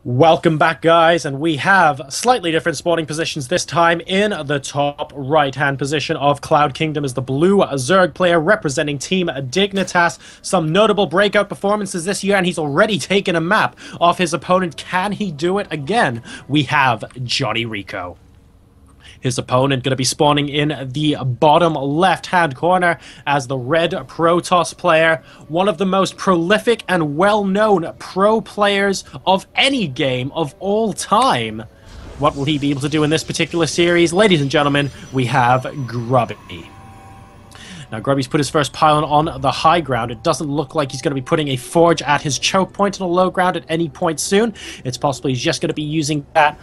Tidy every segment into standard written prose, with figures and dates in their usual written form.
Welcome back, guys, and we have slightly different spawning positions this time. In the top right-hand position of Cloud Kingdom is the blue Zerg player representing Team Dignitas. Some notable breakout performances this year, and he's already taken a map off his opponent. Can he do it again? We have JonnyREcco. His opponent going to be spawning in the bottom left-hand corner as the red Protoss player, one of the most prolific and well-known pro players of any game of all time. What will he be able to do in this particular series? Ladies and gentlemen, we have Grubby. Now, Grubby's put his first pylon on the high ground. It doesn't look like he's going to be putting a forge at his choke point on the low ground at any point soon. It's possible he's just going to be using that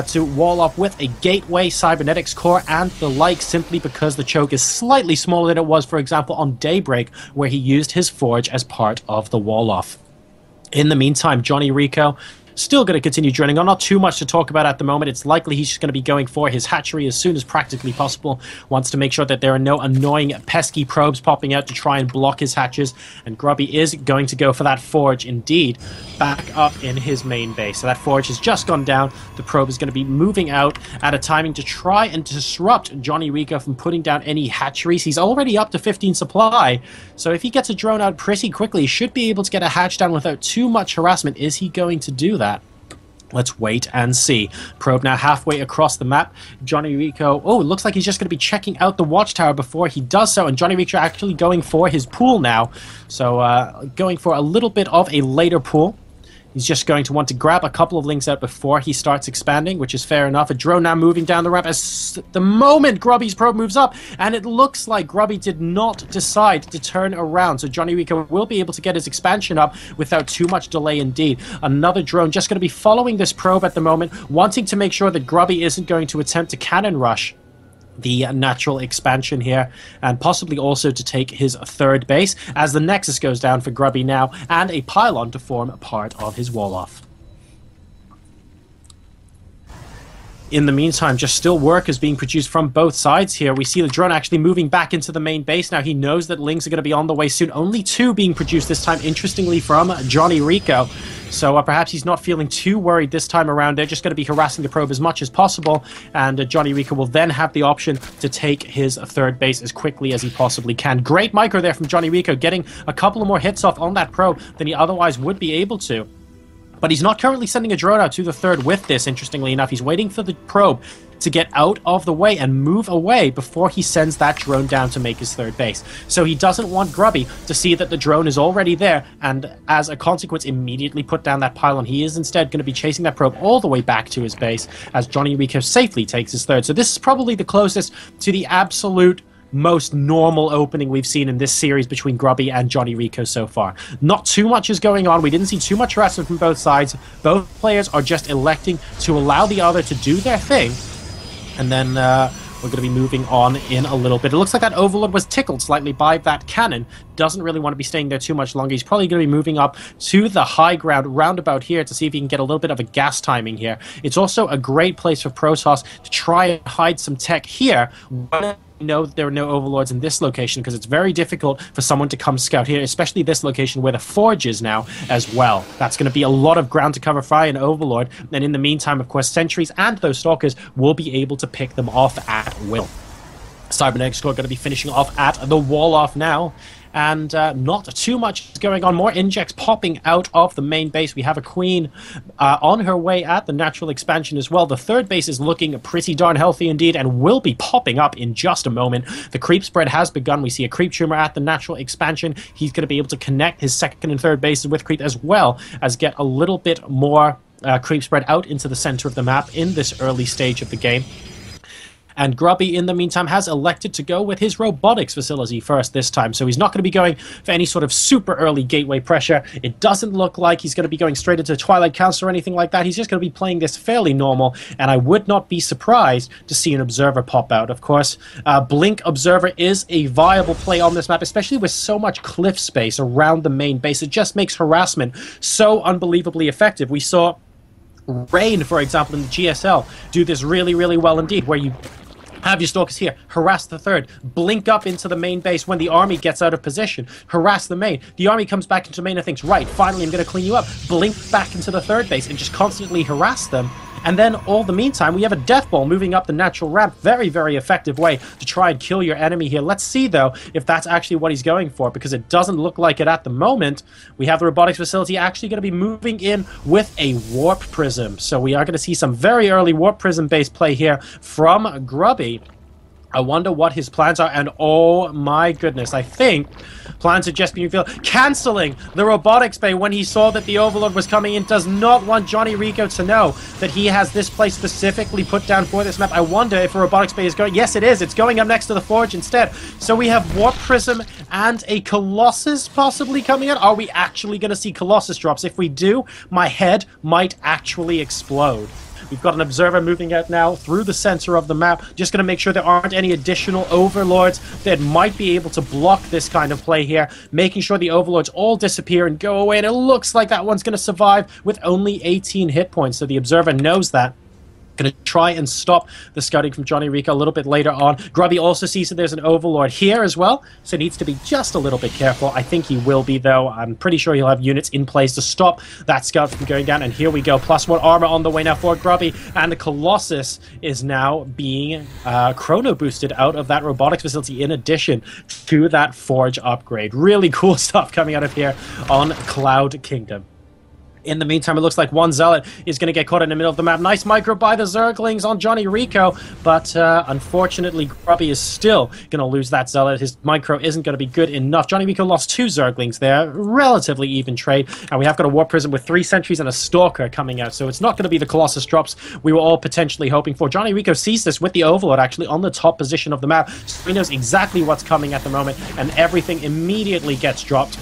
to wall up with a gateway, cybernetics core, and the like, simply because the choke is slightly smaller than it was, for example, on Daybreak, where he used his forge as part of the wall off. In the meantime, JonnyREcco still going to continue drilling on. Not too much to talk about at the moment. It's likely he's just going to be going for his hatchery as soon as practically possible. Wants to make sure that there are no annoying, pesky probes popping out to try and block his hatches. And Grubby is going to go for that forge, indeed, back up in his main base. So that forge has just gone down. The probe is going to be moving out at a timing to try and disrupt JonnyREcco from putting down any hatcheries. He's already up to 15 supply. So if he gets a drone out pretty quickly, he should be able to get a hatch down without too much harassment. Is he going to do that? Let's wait and see. Probe now halfway across the map. JonnyREcco, oh, it looks like he's just going to be checking out the watchtower before he does so, and JonnyREcco actually going for his pool now. So going for a little bit of a later pool. He's just going to want to grab a couple of links out before he starts expanding, which is fair enough. A drone now moving down the ramp as the moment Grubby's probe moves up, and it looks like Grubby did not decide to turn around. So JonnyREcco will be able to get his expansion up without too much delay indeed. Another drone just going to be following this probe at the moment, wanting to make sure that Grubby isn't going to attempt to cannon rush the natural expansion here, and possibly also to take his third base as the Nexus goes down for Grubby now, and a pylon to form part of his wall-off. In the meantime, just still work is being produced from both sides here. We see the drone actually moving back into the main base. Now he knows that links are going to be on the way soon. Only two being produced this time, interestingly, from JonnyREcco. So perhaps he's not feeling too worried this time around. They're just going to be harassing the probe as much as possible. And JonnyREcco will then have the option to take his third base as quickly as he possibly can. Great micro there from JonnyREcco, getting a couple of more hits off on that probe than he otherwise would be able to. But he's not currently sending a drone out to the third with this, interestingly enough. He's waiting for the probe to get out of the way and move away before he sends that drone down to make his third base. So he doesn't want Grubby to see that the drone is already there and, as a consequence, immediately put down that pylon. He is instead going to be chasing that probe all the way back to his base as JonnyREcco safely takes his third. So this is probably the closest to the absolute most normal opening we've seen in this series between Grubby and JonnyREcco so far. Not too much is going on. We didn't see too much harassment from both sides. Both players are just electing to allow the other to do their thing. And then we're going to be moving on in a little bit. It looks like that Overlord was tickled slightly by that cannon. Doesn't really want to be staying there too much longer. He's probably going to be moving up to the high ground roundabout here to see if he can get a little bit of a gas timing here. It's also a great place for Protoss to try and hide some tech here when we know that there are no Overlords in this location, because it's very difficult for someone to come scout here, especially this location where the forge is now as well. That's going to be a lot of ground to cover by an Overlord, and in the meantime, of course, sentries and those stalkers will be able to pick them off at will. Cybernetics Core going to be finishing off at the wall-off now, and not too much is going on. More injects popping out of the main base. We have a queen on her way at the natural expansion as well. The third base is looking pretty darn healthy indeed and will be popping up in just a moment. The creep spread has begun. We see a creep tumor at the natural expansion. He's going to be able to connect his second and third bases with creep, as well as get a little bit more creep spread out into the center of the map in this early stage of the game. And Grubby, in the meantime, has elected to go with his robotics facility first this time. So he's not going to be going for any sort of super early gateway pressure. It doesn't look like he's going to be going straight into Twilight Council or anything like that. He's just going to be playing this fairly normal. And I would not be surprised to see an Observer pop out. Of course, Blink Observer is a viable play on this map, especially with so much cliff space around the main base. It just makes harassment so unbelievably effective. We saw Rain, for example, in the GSL do this really, really well indeed, where you Have your stalkers here, harass the third, blink up into the main base when the army gets out of position, harass the main. The army comes back into main and thinks, right, finally I'm going to clean you up. Blink back into the third base and just constantly harass them. And then all the meantime, we have a death ball moving up the natural ramp. Very, very effective way to try and kill your enemy here. Let's see, though, if that's actually what he's going for, because it doesn't look like it at the moment. We have the robotics facility actually going to be moving in with a warp prism. So we are going to see some very early warp prism-based play here from Grubby. I wonder what his plans are, and oh my goodness, I think plans are just being revealed. Cancelling the robotics bay when he saw that the Overlord was coming in. Does not want JonnyREcco to know that he has this place specifically put down for this map. I wonder if a robotics bay is going... Yes, it is. It's going up next to the Forge instead. So we have Warp Prism and a Colossus possibly coming out. Are we actually going to see Colossus drops? If we do, my head might actually explode. We've got an observer moving out now through the center of the map. Just going to make sure there aren't any additional overlords that might be able to block this kind of play here. Making sure the overlords all disappear and go away. And it looks like that one's going to survive with only 18 hit points. So the observer knows that. Going to try and stop the scouting from JonnyREcco a little bit later on. Grubby also sees that there's an overlord here as well, so needs to be just a little bit careful. I think he will be, though. I'm pretty sure he'll have units in place to stop that scout from going down. And here we go. +1 armor on the way now for Grubby. And the Colossus is now being chrono boosted out of that robotics facility in addition to that Forge upgrade. Really cool stuff coming out of here on Cloud Kingdom. In the meantime, it looks like one Zealot is going to get caught in the middle of the map. Nice micro by the Zerglings on JonnyREcco, but unfortunately, Grubby is still going to lose that Zealot. His micro isn't going to be good enough. JonnyREcco lost 2 Zerglings there. Relatively even trade. And we have got a Warp Prism with 3 sentries and a Stalker coming out, so it's not going to be the Colossus drops we were all potentially hoping for. JonnyREcco sees this with the Overlord actually on the top position of the map, so he knows exactly what's coming at the moment, and everything immediately gets dropped.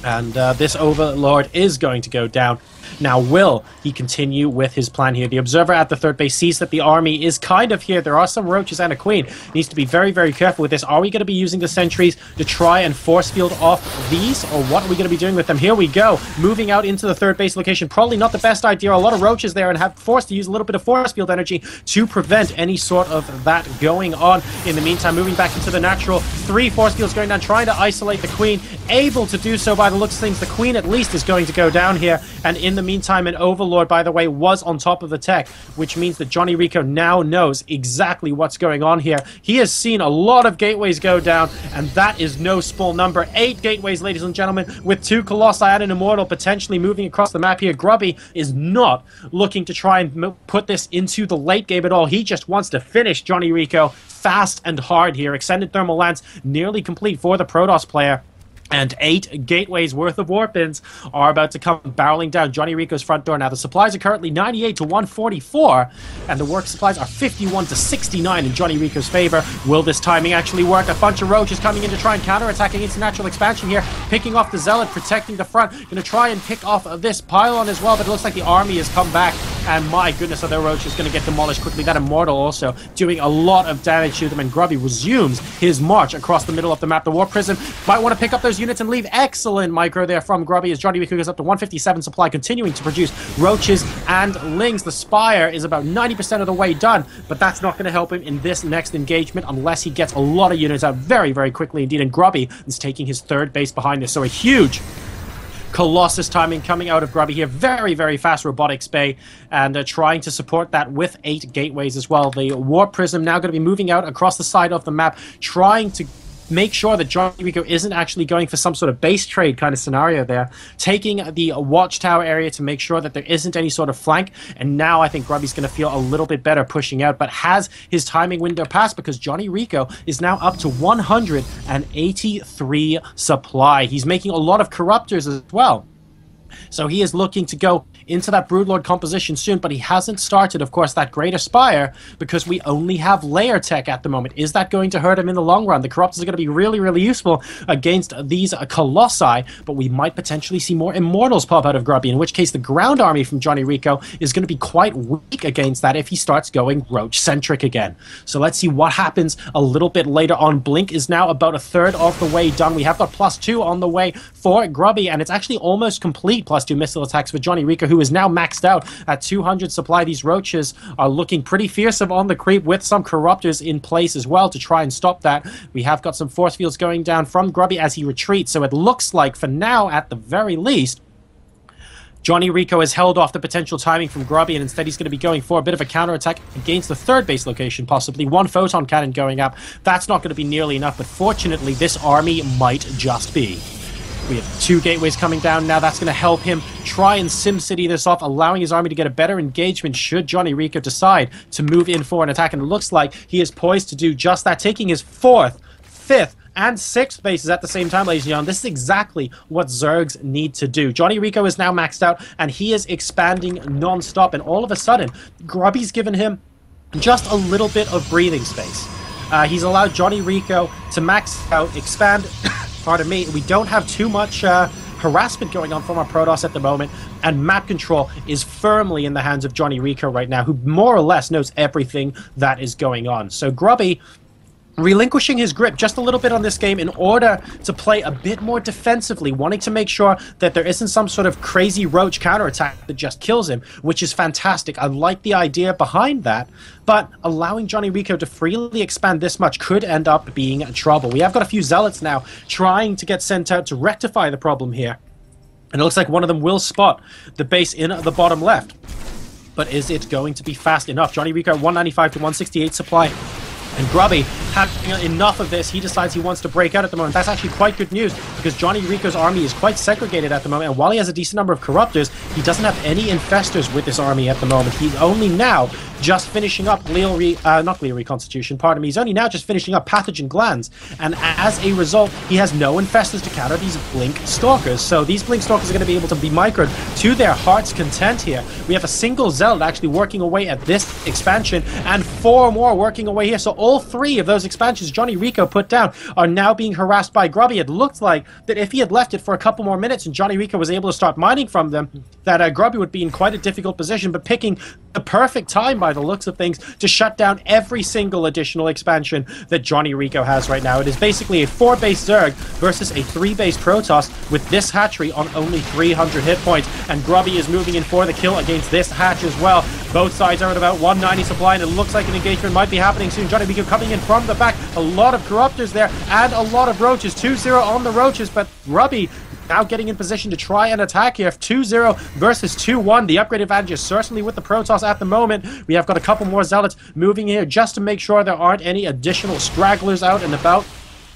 And this Overlord is going to go down. Now, will he continue with his plan here? The observer at the third base sees that the army is kind of here. There are some roaches and a queen. Needs to be very, very careful with this. Are we going to be using the sentries to try and force field off these? Or what are we going to be doing with them? Here we go. Moving out into the third base location. Probably not the best idea. A lot of roaches there and have forced to use a little bit of force field energy to prevent any sort of that going on. In the meantime, moving back into the natural. 3 force fields going down, trying to isolate the queen. Able to do so by the looks of things. The queen at least is going to go down here. And in the meantime, an Overlord, by the way, was on top of the tech, which means that JonnyREcco now knows exactly what's going on here. He has seen a lot of gateways go down, and that is no small number. 8 gateways, ladies and gentlemen, with 2 Colossi and an Immortal potentially moving across the map here. Grubby is not looking to try and put this into the late game at all. He just wants to finish JonnyREcco fast and hard here. Extended Thermal Lance nearly complete for the Protoss player. And 8 gateways worth of warp-ins are about to come barreling down JonnyREcco's front door. Now, the supplies are currently 98 to 144, and the work supplies are 51 to 69 in JonnyREcco's favor. Will this timing actually work? A bunch of roaches coming in to try and counterattack against natural expansion here, picking off the Zealot, protecting the front. Going to try and pick off this pylon as well, but it looks like the army has come back, and my goodness, are their roaches going to get demolished quickly. That Immortal also doing a lot of damage to them, and Grubby resumes his march across the middle of the map. The Warp Prism might want to pick up those units and leave. Excellent micro there from Grubby as JonnyREcco goes up to 157 supply, continuing to produce roaches and lings. The Spire is about 90% of the way done, but that's not going to help him in this next engagement unless he gets a lot of units out very, very quickly indeed. And Grubby is taking his third base behind this, so a huge Colossus timing coming out of Grubby here. Very, very fast robotics bay, and trying to support that with 8 gateways as well. The Warp Prism now going to be moving out across the side of the map, trying to make sure that JonnyREcco isn't actually going for some sort of base trade kind of scenario there. Taking the watchtower area to make sure that there isn't any sort of flank. And now I think Grubby's going to feel a little bit better pushing out, but has his timing window passed because JonnyREcco is now up to 183 supply. He's making a lot of corruptors as well. So he is looking to go into that Broodlord composition soon, but he hasn't started, of course, that Greater Spire because we only have layer tech at the moment. Is that going to hurt him in the long run? The Corruptors are going to be really, really useful against these Colossi, but we might potentially see more Immortals pop out of Grubby, in which case the ground army from JonnyREcco is going to be quite weak against that if he starts going roach-centric again. So let's see what happens a little bit later on. Blink is now about a third of the way done. We have got +2 on the way for Grubby, and it's actually almost complete +2 missile attacks for JonnyREcco, who is now maxed out at 200 supply. These roaches are looking pretty fearsome on the creep with some corruptors in place as well to try and stop that. We have got some force fields going down from Grubby as he retreats, so it looks like, for now at the very least, JonnyREcco has held off the potential timing from Grubby, and instead he's going to be going for a bit of a counterattack against the third base location, possibly. One photon cannon going up. That's not going to be nearly enough, but fortunately, this army might just be. We have 2 gateways coming down now. That's going to help him try and SimCity this off, allowing his army to get a better engagement should JonnyREcco decide to move in for an attack. And it looks like he is poised to do just that, taking his 4th, 5th, and 6th bases at the same time, ladies and gentlemen. This is exactly what Zergs need to do. JonnyREcco is now maxed out, and he is expanding non-stop. And all of a sudden, Grubby's given him just a little bit of breathing space. He's allowed JonnyREcco to max out, expand. Pardon me. We don't have too much harassment going on from our Protoss at the moment, and map control is firmly in the hands of JonnyREcco right now, who more or less knows everything that is going on. So Grubby relinquishing his grip just a little bit on this game in order to play a bit more defensively, wanting to make sure that there isn't some sort of crazy roach counterattack that just kills him, which is fantastic. I like the idea behind that, but allowing JonnyREcco to freely expand this much could end up being trouble. We have got a few zealots now trying to get sent out to rectify the problem here, and it looks like one of them will spot the base in the bottom left. But is it going to be fast enough? JonnyREcco 195 to 168 supply. And Grubby, having enough of this, he decides he wants to break out at the moment. That's actually quite good news, because JonnyREcco's army is quite segregated at the moment, and while he has a decent number of corruptors, he doesn't have any infestors with this army at the moment. He's only now just finishing up not glial reconstitution, pardon me. He's only now just finishing up pathogen glands, and as a result, he has no infestors to counter these blink stalkers. So these blink stalkers are going to be able to be microed to their heart's content here. We have a single zealot actually working away at this expansion, and 4 more working away here. So all 3 of those expansions JonnyREcco put down are now being harassed by Grubby. It looked like that if he had left it for a couple more minutes and JonnyREcco was able to start mining from them, that Grubby would be in quite a difficult position, but picking the perfect time by the looks of things to shut down every single additional expansion that JonnyREcco has right now. It is basically a 4-base Zerg versus a 3-base Protoss with this hatchery on only 300 hit points, and Grubby is moving in for the kill against this hatch as well. Both sides are at about 190 supply, and it looks like an engagement might be happening soon. JonnyREcco coming in from the back. A lot of corruptors there and a lot of roaches. 2-0 on the roaches, but Grubby now getting in position to try and attack here. 2-0 versus 2-1. The upgrade advantage is certainly with the Protoss at the moment. We have got a couple more zealots moving here just to make sure there aren't any additional stragglers out and about.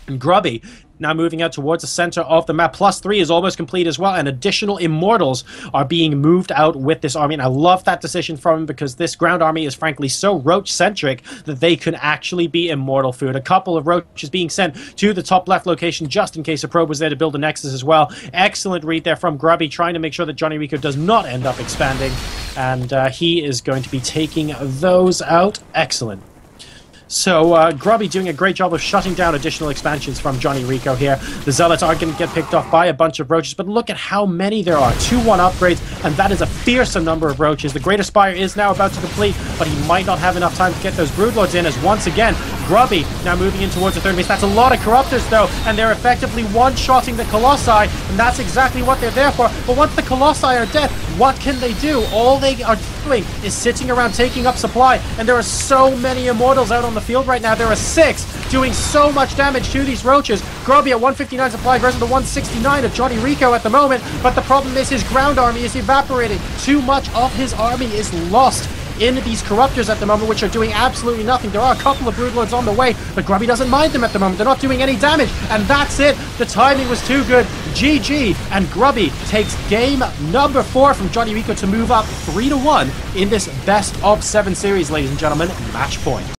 And Grubby now moving out towards the center of the map. +3 is almost complete as well, and additional immortals are being moved out with this army. And I love that decision from him, because this ground army is frankly so roach-centric that they can actually be immortal food. A couple of roaches being sent to the top left location just in case a probe was there to build a nexus as well. Excellent read there from Grubby, trying to make sure that JonnyREcco does not end up expanding. And he is going to be taking those out. Excellent. So Grubby doing a great job of shutting down additional expansions from JonnyREcco here. The Zealots are going to get picked off by a bunch of roaches, but look at how many there are. 2-1 upgrades, and that is a fearsome number of roaches. The Greater Spire is now about to complete, but he might not have enough time to get those Broodlords in, as once again, Grubby now moving in towards the third base. That's a lot of Corruptors, though, and they're effectively one-shotting the Colossi, and that's exactly what they're there for. But once the Colossi are dead, what can they do? All they are doing is sitting around taking up supply, and there are so many Immortals out on the field right now. There are 6 doing so much damage to these roaches. Grubby at 159 supply versus the 169 of JonnyREcco at the moment, but the problem is his ground army is evaporating. Too much of his army is lost in these Corruptors at the moment, which are doing absolutely nothing. There are a couple of Broodlords on the way, but Grubby doesn't mind them at the moment. They're not doing any damage, and that's it. The timing was too good. GG, and Grubby takes game number 4 from JonnyREcco to move up 3-1 in this best of 7 series, ladies and gentlemen. Match point.